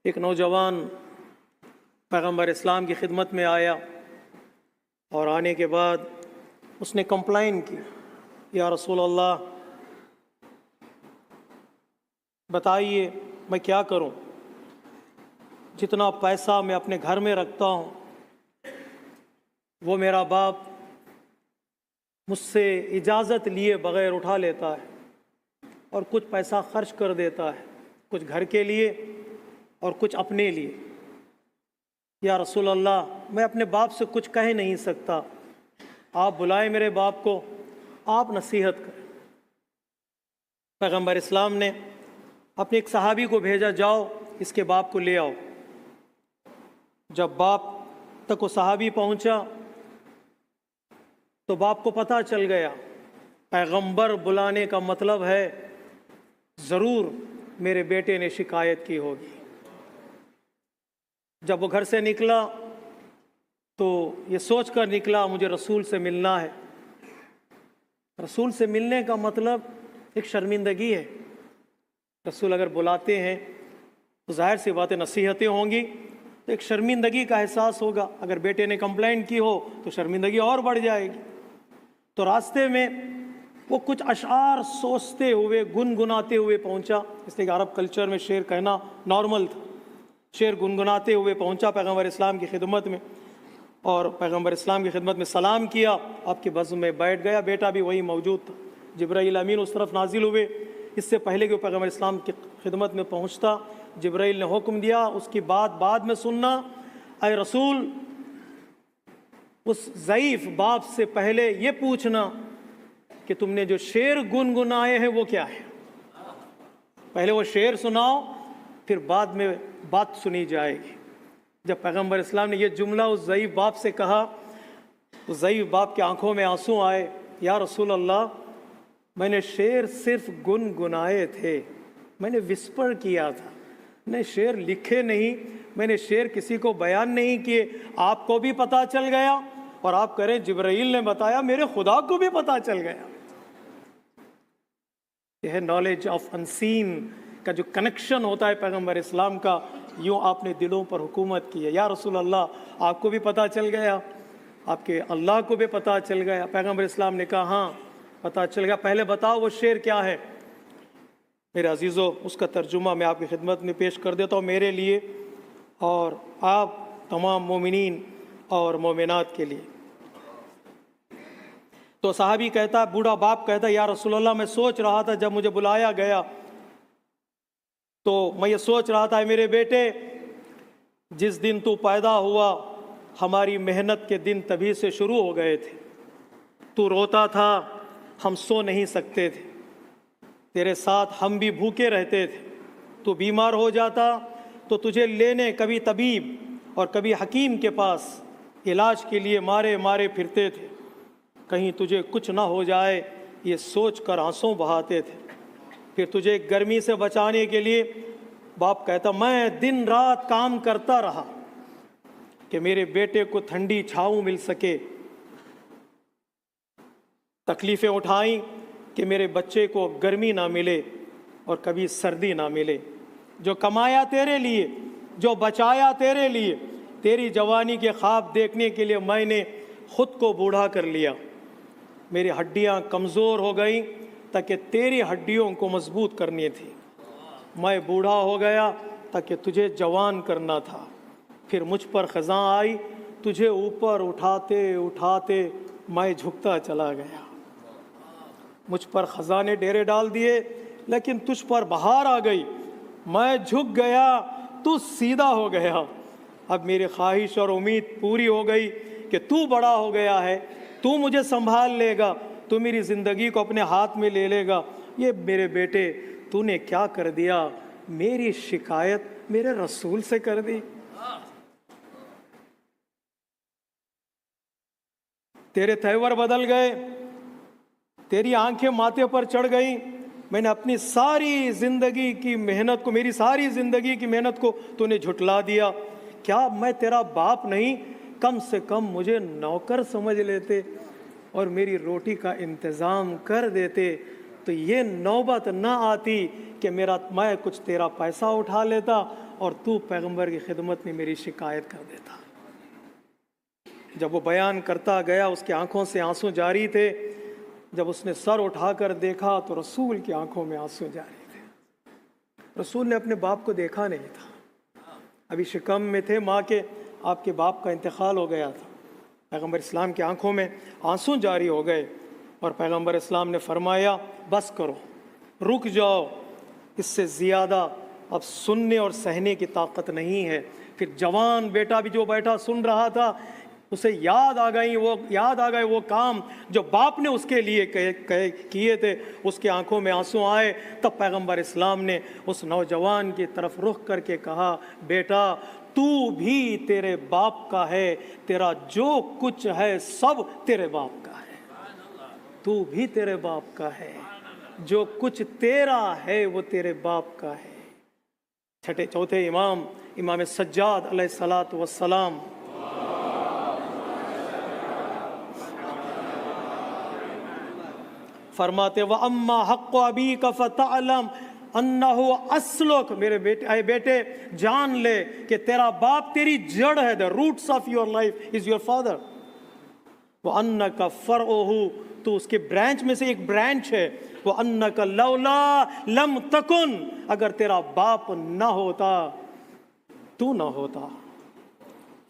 ایک نوجوان پیغمبر اسلام کی خدمت میں آیا اور آنے کے بعد اس نے کمپلین کی، یا رسول اللہ بتائیے میں کیا کروں، جتنا پیسہ میں اپنے گھر میں رکھتا ہوں وہ میرا باپ مجھ سے اجازت لیے بغیر اٹھا لیتا ہے اور کچھ پیسہ خرچ کر دیتا ہے، کچھ گھر کے لیے اور کچھ اپنے لیے۔ یا رسول اللہ میں اپنے باپ سے کچھ کہہ نہیں سکتا، آپ بلائیں میرے باپ کو، آپ نصیحت کریں۔ پیغمبر اسلام نے اپنے ایک صحابی کو بھیجا، جاؤ اس کے باپ کو لے آؤ۔ جب باپ تک وہ صحابی پہنچا تو باپ کو پتہ چل گیا پیغمبر بلانے کا مطلب ہے ضرور میرے بیٹے نے شکایت کی ہوگی۔ جب وہ گھر سے نکلا تو یہ سوچ کر نکلا مجھے رسول سے ملنا ہے۔ رسول سے ملنے کا مطلب ایک شرمندگی ہے۔ رسول اگر بلاتے ہیں تو ظاہر سی باتیں نصیحتیں ہوں گی، تو ایک شرمندگی کا احساس ہوگا۔ اگر بیٹے نے کمپلین کی ہو تو شرمندگی اور بڑھ جائے گی۔ تو راستے میں وہ کچھ اشعار سوچتے ہوئے گنگناتے ہوئے پہنچا، اس لیے کہ عرب کلچر میں شعر کہنا نارمل تھا۔ شعر گنگناتے ہوئے پہنچا پیغمبر اسلام کی خدمت میں، اور پیغمبر اسلام کی خدمت میں سلام کیا، آپ کے بزم میں بیٹھ گیا۔ بیٹا بھی وہی موجود تھا۔ جبرائیل امین اس طرف نازل ہوئے، اس سے پہلے کہ وہ پیغمبر اسلام کی خدمت میں پہنچتا جبرائیل نے حکم دیا اس کی بات بعد میں سننا۔ اے رسول اس ضعیف باپ سے پہلے یہ پوچھنا کہ تم نے جو شعر گنگنائے ہیں وہ کیا ہے، پہلے وہ شعر سناؤ پھر بعد میں بات سنی جائے گی۔ جب پیغمبر اسلام نے یہ جملہ اس ضعیف باپ سے کہا، اس ضعیف باپ کی آنکھوں میں آنسو آئے۔ یا رسول اللہ میں نے شعر صرف گنگنائے تھے، میں نے وسپر کیا تھا، میں نے شعر لکھے نہیں، میں نے شعر کسی کو بیان نہیں کیے۔ آپ کو بھی پتہ چل گیا اور آپ کریں جبرائیل نے بتایا، میرے خدا کو بھی پتہ چل گیا۔ یہ ہے نالج آف انسین کا جو کنیکشن ہوتا ہے پیغمبر اسلام کا، یوں آپ نے دلوں پر حکومت کی ہے۔ یا رسول اللہ آپ کو بھی پتہ چل گیا، آپ کے اللہ کو بھی پتہ چل گیا۔ پیغمبر اسلام نے کہا ہاں پتہ چل گیا، پہلے بتاؤ وہ شعر کیا ہے۔ میرے عزیزو اس کا ترجمہ میں آپ کی خدمت میں پیش کر دیتا ہوں میرے لیے اور آپ تمام مومنین اور مومنات کے لیے۔ تو صحابی کہتا، بوڑھا باپ کہتا، یا رسول اللہ میں سوچ رہا تھا جب مجھے بلایا گیا تو میں یہ سوچ رہا تھا میرے بیٹے جس دن تو پیدا ہوا ہماری محنت کے دن تبھی سے شروع ہو گئے تھے، تو روتا تھا ہم سو نہیں سکتے تھے، تیرے ساتھ ہم بھی بھوکے رہتے تھے، تو بیمار ہو جاتا تو تجھے لینے کبھی طبیب اور کبھی حکیم کے پاس علاج کے لیے مارے مارے پھرتے تھے، کہیں تجھے کچھ نہ ہو جائے یہ سوچ کر آنسوں بہاتے تھے۔ پھر تجھے گرمی سے بچانے کے لیے باپ کہتا میں دن رات کام کرتا رہا کہ میرے بیٹے کو ٹھنڈی چھاؤں مل سکے، تکلیفیں اٹھائیں کہ میرے بچے کو گرمی نہ ملے اور کبھی سردی نہ ملے۔ جو کمایا تیرے لیے، جو بچایا تیرے لیے، تیری جوانی کے خواب دیکھنے کے لیے میں نے خود کو بوڑھا کر لیا، میری ہڈیاں کمزور ہو گئیں تاکہ تیری ہڈیوں کو مضبوط کرنی تھی، میں بوڑھا ہو گیا تاکہ تجھے جوان کرنا تھا، پھر مجھ پر خزاں آئی، تجھے اوپر اٹھاتے اٹھاتے میں جھکتا چلا گیا، مجھ پر خزاں نے ڈیرے ڈال دیے لیکن تجھ پر بہار آ گئی، میں جھک گیا تو سیدھا ہو گیا، اب میری خواہش اور امید پوری ہو گئی کہ تو بڑا ہو گیا ہے، تو مجھے سنبھال لے گا، تو میری زندگی کو اپنے ہاتھ میں لے لے گا۔ یہ میرے بیٹے تو نے کیا کر دیا، میری شکایت میرے رسول سے کر دی، تیرے تیور بدل گئے، تیری آنکھیں ماتھے پر چڑھ گئیں، میں نے اپنی ساری زندگی کی محنت کو، میری ساری زندگی کی محنت کو تو نے جھٹلا دیا، کیا میں تیرا باپ نہیں، کم سے کم مجھے نوکر سمجھ لیتے اور میری روٹی کا انتظام کر دیتے تو یہ نوبت نہ آتی کہ میں کچھ تیرا پیسہ اٹھا لیتا اور تو پیغمبر کی خدمت میں میری شکایت کر دیتا۔ جب وہ بیان کرتا گیا اس کی آنکھوں سے آنسو جاری تھے، جب اس نے سر اٹھا کر دیکھا تو رسول کی آنکھوں میں آنسو جاری تھے۔ رسول نے اپنے باپ کو دیکھا نہیں تھا، ابھی شکم میں تھے ماں کے، آپ کے باپ کا انتقال ہو گیا تھا۔ پیغمبر اسلام کی آنکھوں میں آنسو جاری ہو گئے اور پیغمبر اسلام نے فرمایا بس کرو، رک جاؤ، اس سے زیادہ اب سننے اور سہنے کی طاقت نہیں ہے۔ پھر جوان بیٹا بھی جو بیٹا سن رہا تھا، اسے یاد آ گئے وہ کام جو باپ نے اس کے لیے کیے تھے، اس کے آنکھوں میں آنسو آئے۔ تب پیغمبر اسلام نے اس نوجوان کی طرف رخ کر کے کہا، بیٹا تو بھی تیرے باپ کا ہے، تیرا جو کچھ ہے سب تیرے باپ کا ہے، تو بھی تیرے باپ کا ہے، جو کچھ تیرا ہے وہ تیرے باپ کا ہے۔ چوتھے امام سجاد علیہ الصلاۃ والسلام فرماتے وَأَمَّا حَقُّ أَبِيكَ فَتَعْلَمْ أَنَّهُ أَصْلُكَ، میرے بیٹے جان لے کہ تیرا باپ تیری جڑ ہے، the roots of your life is your father، وَأَنَّكَ فَرْعُهُ، تو اس کے برانچ میں سے ایک برانچ ہے، وَأَنَّكَ لَوْلَا لَمْ تَكُنْ، اگر تیرا باپ نہ ہوتا تو نہ ہوتا۔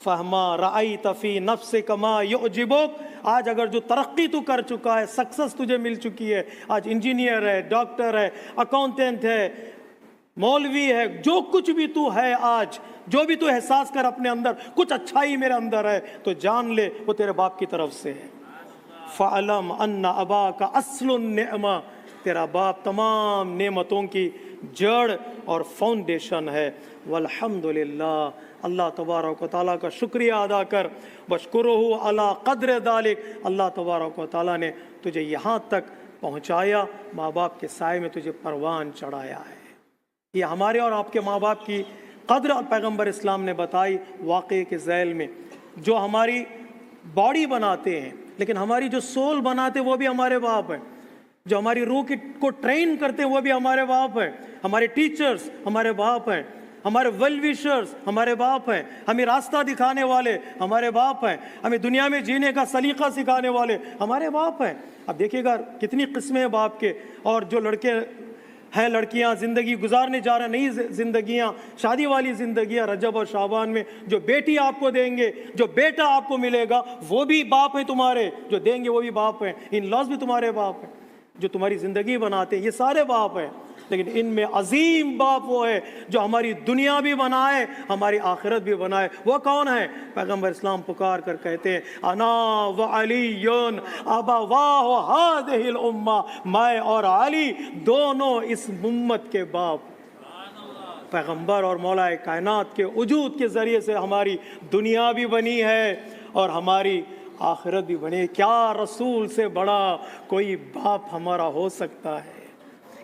فَهْمَا رَأَيْتَ فِي نَفْسِكَ مَا يُعْجِبُكَ، آج اگر جو ترقی تو کر چکا ہے، سکسس تجھے مل چکی ہے، آج انجینئر ہے، ڈاکٹر ہے، اکاؤنٹنٹ ہے، مولوی ہے، جو کچھ بھی تو ہے، آج جو بھی تو احساس کر اپنے اندر کچھ اچھائی میرے اندر ہے، تو جان لے وہ تیرے باپ کی طرف سے ہے۔ فَعْلَمْ أَنَّ أَبَاكَ أَصْلُ النِّعْمَةِ، تیرا باپ تمام نعمتوں کی جڑ اور فاؤنڈیشن ہے۔ والحمدللہ، اللہ تبارک و تعالیٰ کا شکریہ ادا کر، وَاشْكُرُهُ عَلَىٰ قَدْرِ ذَلِكَ، اللہ تبارک و تعالیٰ نے تجھے یہاں تک پہنچایا، ماں باپ کے سائے میں تجھے پروان چڑھایا ہے۔ یہ ہمارے اور آپ کے ماں باپ کی قدر پیغمبر اسلام نے بتائی واقعے کے ذیل میں۔ جو ہماری باڈی بناتے ہیں لیکن ہماری جو سول بناتے وہ بھی ہمارے باپ ہیں، جو ہماری روح کو ٹرین کرتے ہیں وہ بھی ہمارے باپ ہیں، ہمارے ٹیچرز ہمارے باپ ہیں، ہمارے ویل وشرز ہمارے باپ ہیں، ہمیں راستہ دکھانے والے ہمارے باپ ہیں، ہمیں دنیا میں جینے کا سلیقہ سکھانے والے ہمارے باپ ہیں۔ اب دیکھیے گا کتنی قسمیں ہیں باپ کے، اور جو لڑکے ہیں، لڑکیاں زندگی گزارنے جا رہے، نئی زندگیاں، شادی والی زندگیاں، رجب اور شعبان میں جو بیٹی آپ کو دیں گے، جو بیٹا آپ کو ملے گا، وہ بھی باپ ہیں تمہارے، جو دیں گے وہ بھی باپ ہیں، ان لاز بھی تمہارے باپ ہیں، جو تمہاری زندگی بناتے ہیں یہ سارے باپ ہیں۔ لیکن ان میں عظیم باپ وہ ہے جو ہماری دنیا بھی بنائے، ہماری آخرت بھی بنائے۔ وہ کون ہے؟ پیغمبر اسلام پکار کر کہتے ہیں، انا وعلی ابواہ ہذہ الامہ، میں اور علی دونوں اس امت کے باپ۔ پیغمبر اور مولا کائنات کے وجود کے ذریعے سے ہماری دنیا بھی بنی ہے اور ہماری آخرت بھی بنی ہے۔ کیا رسول سے بڑا کوئی باپ ہمارا ہو سکتا ہے؟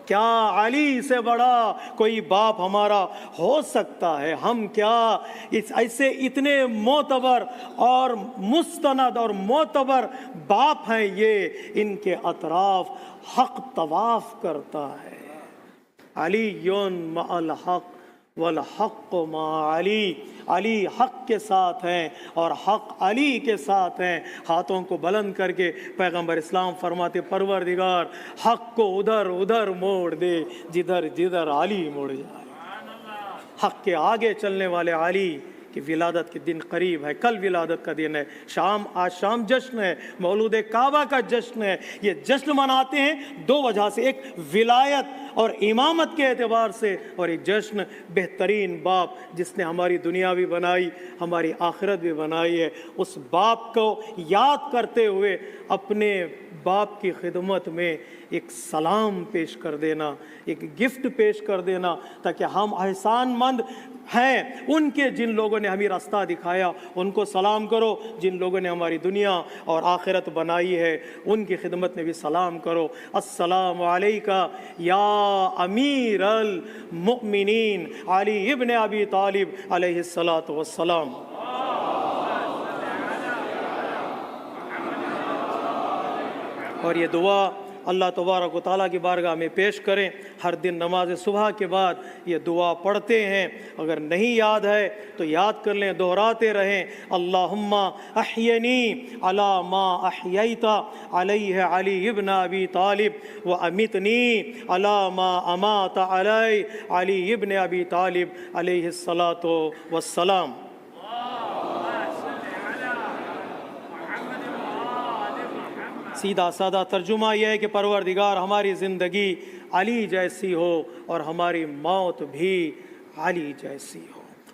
کیا علی سے بڑا کوئی باپ ہمارا ہو سکتا ہے؟ ہم کیا ایسے اتنے معتبر اور مستند اور معتبر باپ ہیں، یہ ان کے اطراف حق طواف کرتا ہے۔ علی مع الحق والحق مع علی، علی حق کے ساتھ ہیں اور حق علی کے ساتھ ہیں۔ ہاتھوں کو بلند کر کے پیغمبر اسلام فرماتے، پروردگار حق کو ادھر ادھر موڑ دے جدھر جدھر علی مڑ جائے۔ حق کے آگے چلنے والے علی کی ولادت کے دن قریب ہے، کل ولادت کا دن ہے، آج شام جشن ہے، مولود کعبہ کا جشن ہے۔ یہ جشن مناتے ہیں دو وجہ سے، ایک ولایت اور امامت کے اعتبار سے، اور ایک جشن بہترین باپ جس نے ہماری دنیا بھی بنائی، ہماری آخرت بھی بنائی ہے، اس باپ کو یاد کرتے ہوئے اپنے باپ کی خدمت میں ایک سلام پیش کر دینا، ایک گفٹ پیش کر دینا، تاکہ ہم احسان مند ہیں ان کے جن لوگوں نے ہمیں راستہ دکھایا، ان کو سلام کرو۔ جن لوگوں نے ہماری دنیا اور آخرت بنائی ہے ان کی خدمت میں بھی سلام کرو۔ السلام علیکہ یا امیر المؤمنین علی ابن ابی طالب علیہ الصلاۃ والسلام۔ اور یہ دعا اللہ تبارک و تعالیٰ کی بارگاہ میں پیش کریں۔ ہر دن نماز صبح کے بعد یہ دعا پڑھتے ہیں، اگر نہیں یاد ہے تو یاد کر لیں، دہراتے رہیں۔ اللہم احینی علی ما احییت علیہ علی ابن ابی طالب و امیتنی علی ما امات علی علی ابن ابی طالب علیہ الصلاۃ والسلام۔ سیدھا سادہ ترجمہ یہ ہے کہ پروردگار ہماری زندگی علی جیسی ہو اور ہماری موت بھی علی جیسی ہو۔